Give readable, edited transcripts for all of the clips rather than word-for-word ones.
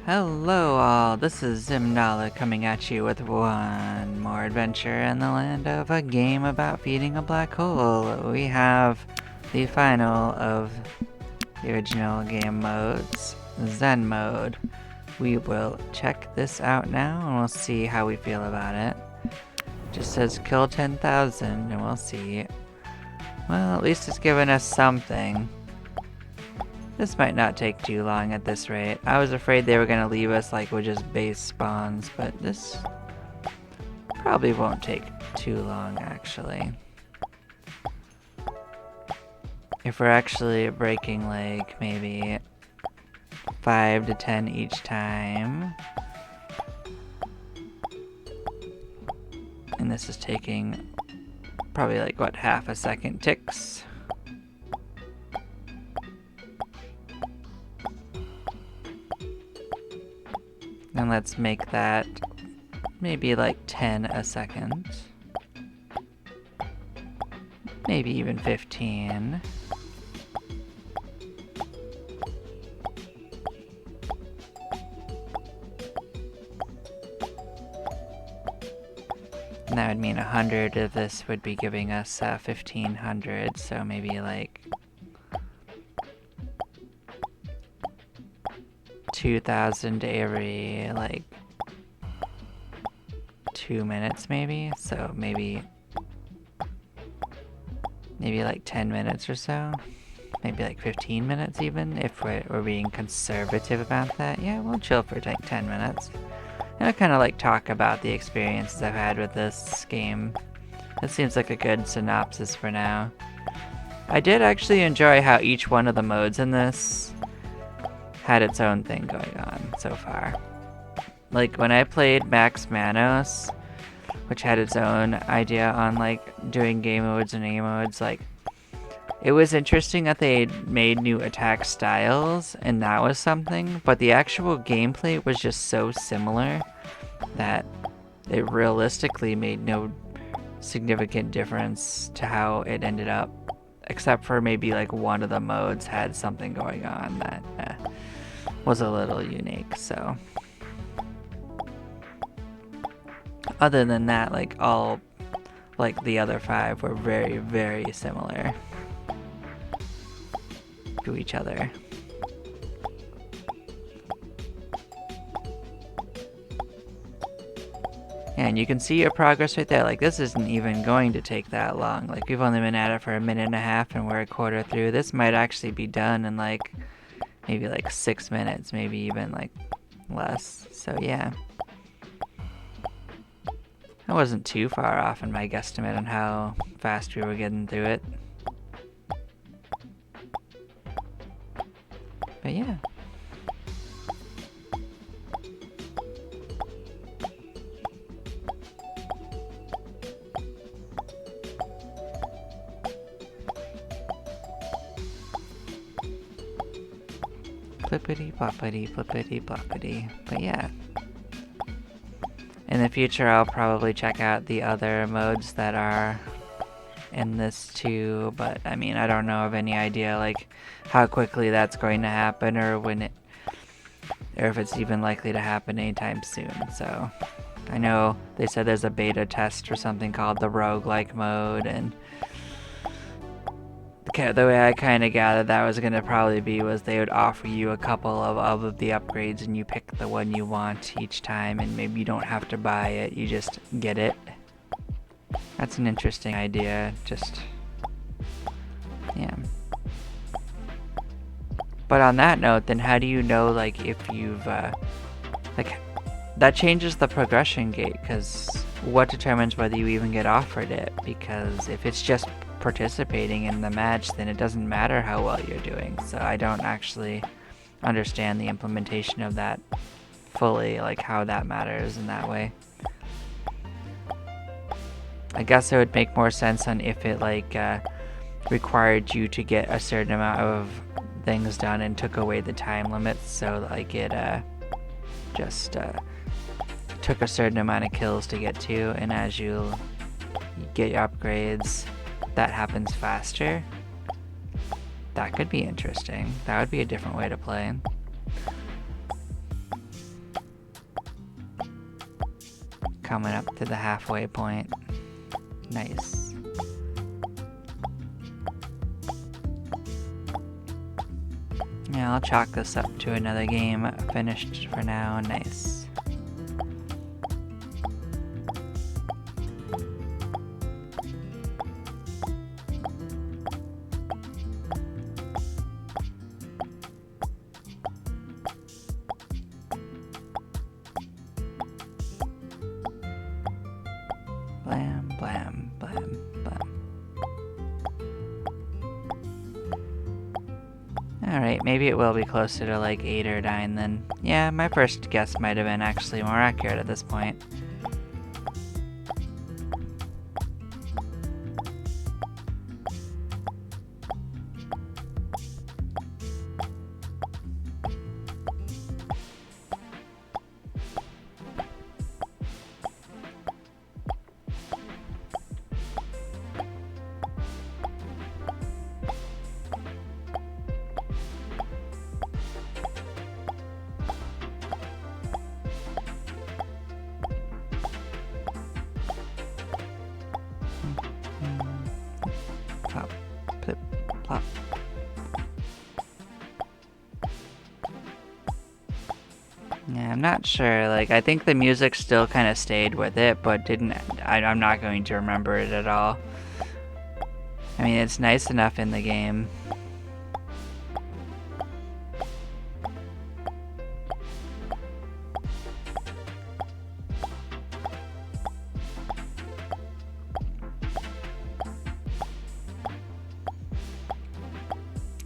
Hello all, this is Zimnala coming at you with one more adventure in the land of a game about feeding a black hole. We have the final of the original game modes, Zen Mode. We will check this out now and we'll see how we feel about it. Just says kill 10,000 and we'll see. Well, at least it's given us something. This might not take too long at this rate. I was afraid they were gonna leave us like with just base spawns, but this probably won't take too long actually. If we're actually breaking like maybe 5 to 10 each time. And this is taking probably like what, half a second ticks. And let's make that maybe like 10 a second. Maybe even 15. And that would mean 100 of this would be giving us 1,500, so maybe like 2,000 every like 2 minutes maybe, so maybe like 10 minutes or so, maybe like 15 minutes even, if we're being conservative about that. Yeah, we'll chill for like 10 minutes. And I'll kind of like talk about the experiences I've had with this game. It seems like a good synopsis for now. I did actually enjoy how each one of the modes in this had its own thing going on so far. Like when I played Max Manos, which had its own idea on like doing game modes and A modes, like it was interesting that they made new attack styles and that was something, but the actual gameplay was just so similar that it realistically made no significant difference to how it ended up, except for maybe like one of the modes had something going on that was a little unique. So other than that, like all like the other 5 were very, very similar to each other. And you can see your progress right there. Like this isn't even going to take that long. Like we've only been at it for a minute and a half and we're a quarter through. This might actually be done in like maybe like 6 minutes, maybe even like less. So yeah. I wasn't too far off in my guesstimate on how fast we were getting through it. But yeah. Flippity floppity, flippity floppity. But yeah. In the future, I'll probably check out the other modes that are in this too, but I mean, I don't know of any idea like how quickly that's going to happen or when it, or if it's even likely to happen anytime soon. So I know they said there's a beta test for something called the roguelike mode, and the way I kind of gathered that was going to probably be was they would offer you a couple of the upgrades and you pick the one you want each time, and maybe you don't have to buy it, you just get it. That's an interesting idea, just, yeah. But on that note, then how do you know, like, if you've, like, that changes the progression gate, because what determines whether you even get offered it? Because if it's just participating in the match, then it doesn't matter how well you're doing. So I don't actually understand the implementation of that fully, like how that matters in that way. I guess it would make more sense on if it like required you to get a certain amount of things done and took away the time limits, so like it just took a certain amount of kills to get to, and as you get your upgrades, that happens faster. That could be interesting. That would be a different way to play. coming up to the halfway point. Nice. Yeah, I'll chalk this up to another game finished for now. Nice. Blam, blam, blam, blam. Alright, maybe it will be closer to like 8 or 9 then. Yeah, my first guess might have been actually more accurate at this point. Plop, plip, plop. Yeah, I'm not sure. Like, I think the music still kind of stayed with it, but didn't. I'm not going to remember it at all. I mean, it's nice enough in the game.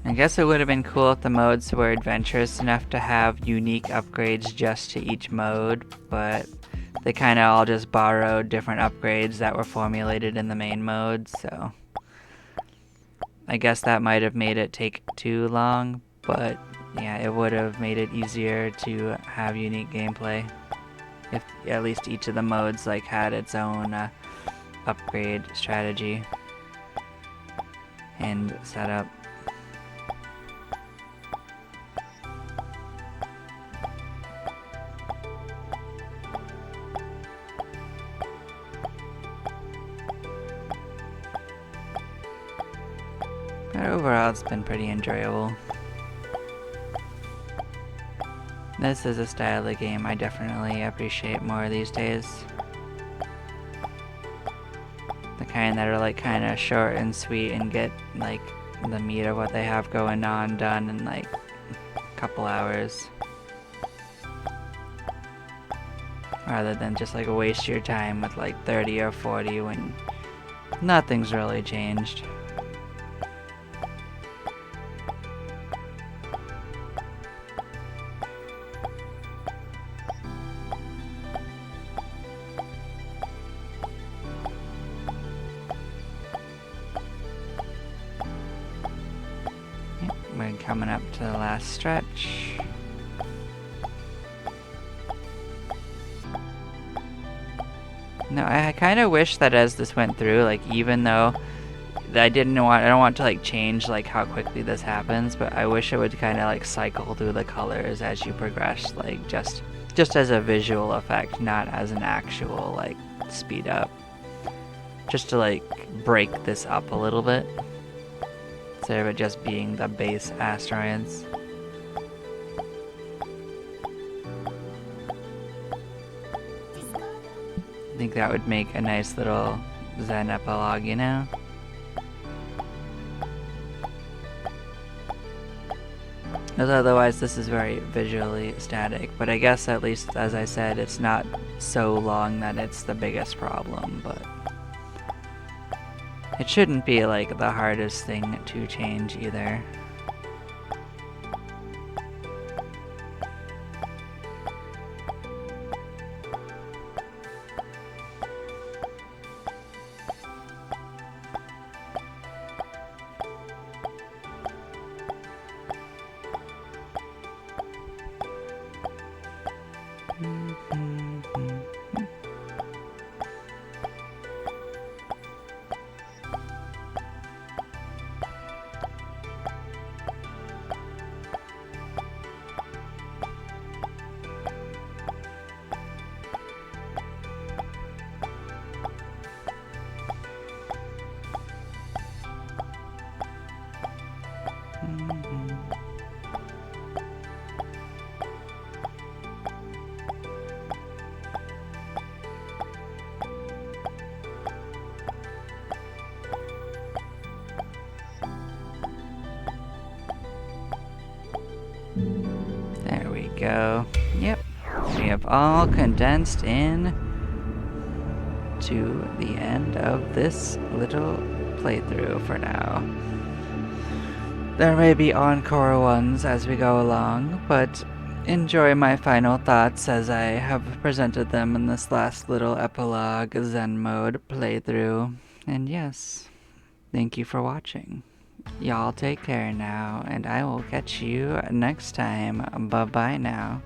I guess it would have been cool if the modes were adventurous enough to have unique upgrades just to each mode, but they kind of all just borrowed different upgrades that were formulated in the main mode, so I guess that might have made it take too long, but yeah, it would have made it easier to have unique gameplay if at least each of the modes like had its own upgrade strategy and setup. But overall, it's been pretty enjoyable. This is a style of game I definitely appreciate more these days. The kind that are like kind of short and sweet and get like the meat of what they have going on done in like a couple hours. Rather than just like waste your time with like 30 or 40 when nothing's really changed. We're coming up to the last stretch. No, I kind of wish that as this went through, like even though I don't want to like change like how quickly this happens, but I wish it would kind of like cycle through the colors as you progress, like just as a visual effect, not as an actual like speed up. Just to like break this up a little bit. Instead of it just being the base asteroids. I think that would make a nice little Zen epilogue, you know? Because otherwise this is very visually static, but I guess at least, as I said, it's not so long that it's the biggest problem, but it shouldn't be like the hardest thing to change either. go. Yep, we have all condensed in to the end of this little playthrough for now. There may be encore ones as we go along, but enjoy my final thoughts as I have presented them in this last little epilogue Zen Mode playthrough. And yes, thank you for watching. Y'all take care now, and I will catch you next time. Bye-bye now.